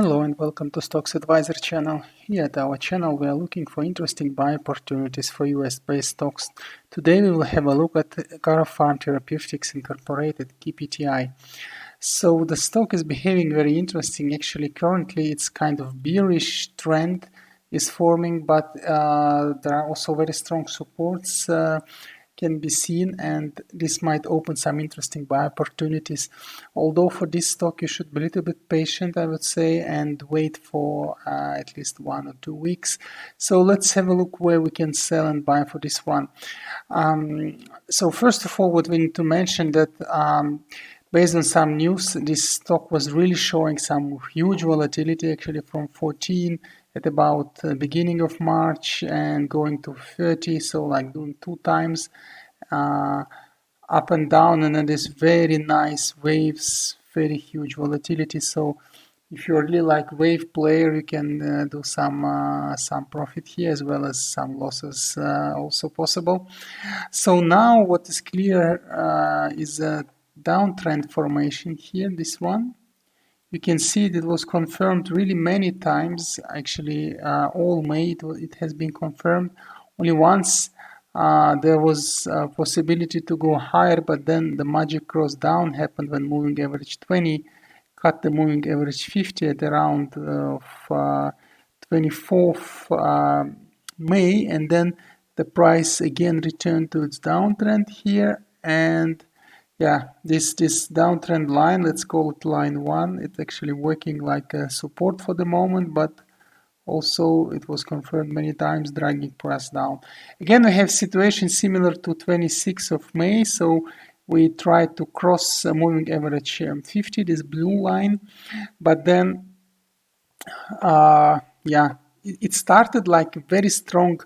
Hello and welcome to Stocks Advisor channel. Here at our channel we are looking for interesting buy opportunities for US-based stocks. Today we will have a look at Karyopharm Therapeutics Incorporated, KPTI. So the stock is behaving very interesting. Actually currently it's kind of bearish trend is forming, but there are also very strong supports can be seen, and this might open some interesting buy opportunities. Although for this stock you should be a little bit patient, I would say, and wait for at least 1 or 2 weeks. So let's have a look where we can sell and buy for this one. So first of all, what we need to mention that based on some news, this stock was really showing some huge volatility, actually from 14 at about beginning of March and going to 30, so like doing 2 times up and down, and then there's very nice waves, very huge volatility. So if you're really like wave player, you can do some profit here, as well as some losses also possible. So now what is clear is a downtrend formation here, this one. You can see it was confirmed really many times, actually all May it has been confirmed. Only once there was a possibility to go higher, but then the magic cross down happened when moving average 20 cut the moving average 50 at around 24th May, and then the price again returned to its downtrend here. And yeah, this downtrend line, let's call it line 1, it's actually working like a support for the moment, but also it was confirmed many times, dragging price down. Again, we have situation similar to 26th of May, so we tried to cross moving average 50, this blue line, but then yeah, it started like a very strong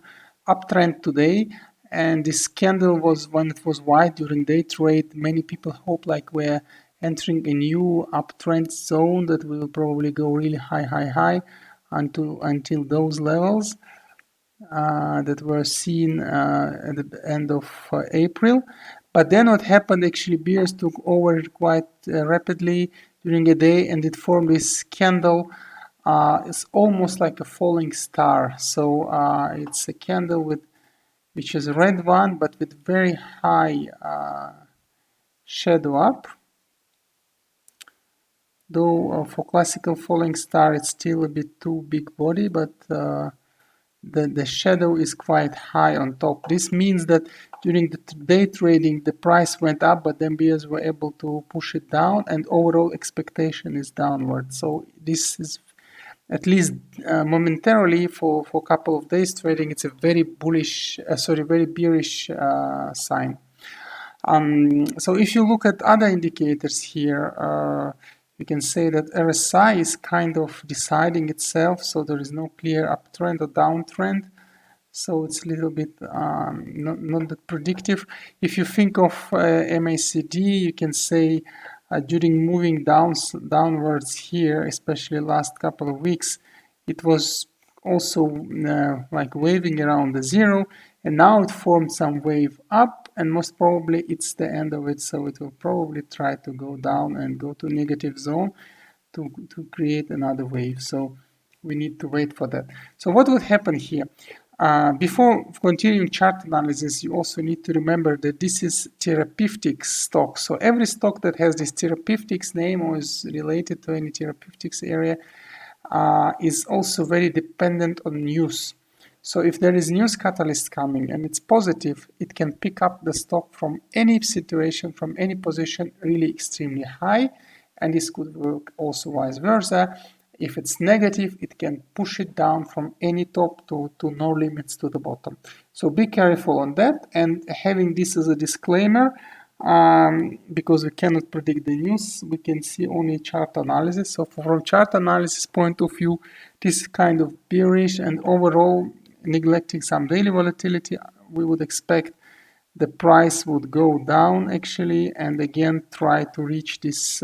uptrend today, and this candle was, when it was white during day trade, many people hope like we're entering a new uptrend zone that will probably go really high until those levels that were seen at the end of April. But then what happened, actually bears took over quite rapidly during the day, and it formed this candle. It's almost like a falling star. So it's a candle which is a red one, but with very high shadow up. Though for classical falling star, it's still a bit too big body, but the shadow is quite high on top. This means that during the day trading, the price went up, but then bears were able to push it down, and overall expectation is downward. So this is, at least momentarily, for a couple of days trading, it's a very bullish, very bearish sign. So if you look at other indicators here, you can say that RSI is kind of deciding itself, so there is no clear uptrend or downtrend. So it's a little bit not that predictive. If you think of MACD, you can say during moving downwards here, especially last couple of weeks, it was also like waving around the zero, and now it formed some wave up, and most probably it's the end of it, so it will probably try to go down and go to negative zone to create another wave. So we need to wait for that. So what would happen here? Before continuing chart analysis, you also need to remember that this is therapeutics stock. So every stock that has this therapeutics name or is related to any therapeutics area is also very dependent on news. So if there is news catalyst coming and it's positive, it can pick up the stock from any situation, from any position, really extremely high, and this could work also vice versa. If it's negative, it can push it down from any top to no limits to the bottom. So be careful on that, and having this as a disclaimer, because we cannot predict the news, we can see only chart analysis. So from chart analysis point of view, this is kind of bearish, and overall, neglecting some daily volatility, we would expect the price would go down actually, and again try to reach this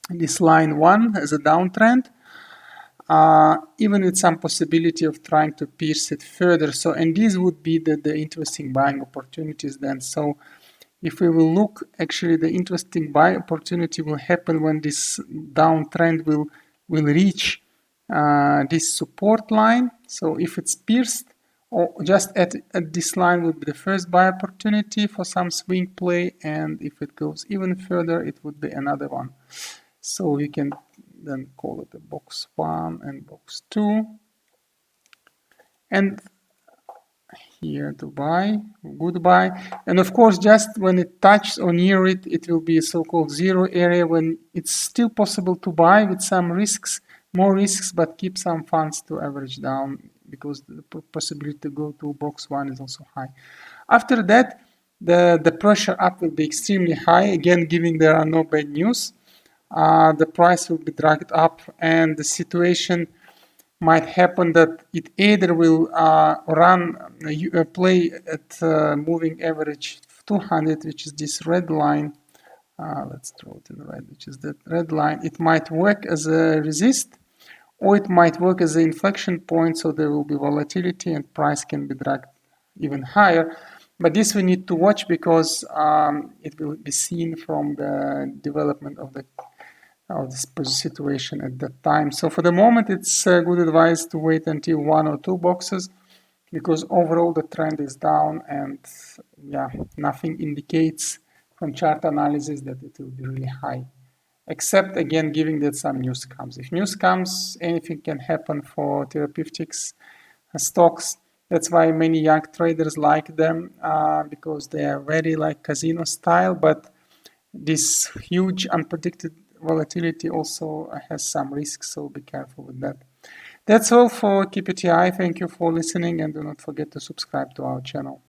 this line 1 as a downtrend, even with some possibility of trying to pierce it further. So, and these would be the interesting buying opportunities then. So if we will look, actually the interesting buy opportunity will happen when this downtrend will will reach this support line. So if it's pierced, or just at this line would be the first buy opportunity for some swing play, and if it goes even further, it would be another one. So we can then call it a box 1 and box 2. And here to buy, goodbye. And of course, just when it touches or near it, it will be a so-called zero area when it's still possible to buy with some risks, more risks, but keep some funds to average down because the possibility to go to box 1 is also high. After that, the pressure up will be extremely high, again, giving there are no bad news. The price will be dragged up, and the situation might happen that it either will play at moving average 200, which is this red line. Let's draw it in red, which is that red line. It might work as a resist, or it might work as an inflection point, so there will be volatility and price can be dragged even higher. But this we need to watch because it will be seen from the development of this situation at that time. So for the moment, it's good advice to wait until 1 or 2 boxes because overall the trend is down, and yeah, nothing indicates from chart analysis that it will be really high, except again giving that some news comes. If news comes, anything can happen for therapeutics stocks. That's why many young traders like them because they are very like casino style, but this huge unpredicted volatility also has some risks, so be careful with that. That's all for KPTI. Thank you for listening, and do not forget to subscribe to our channel.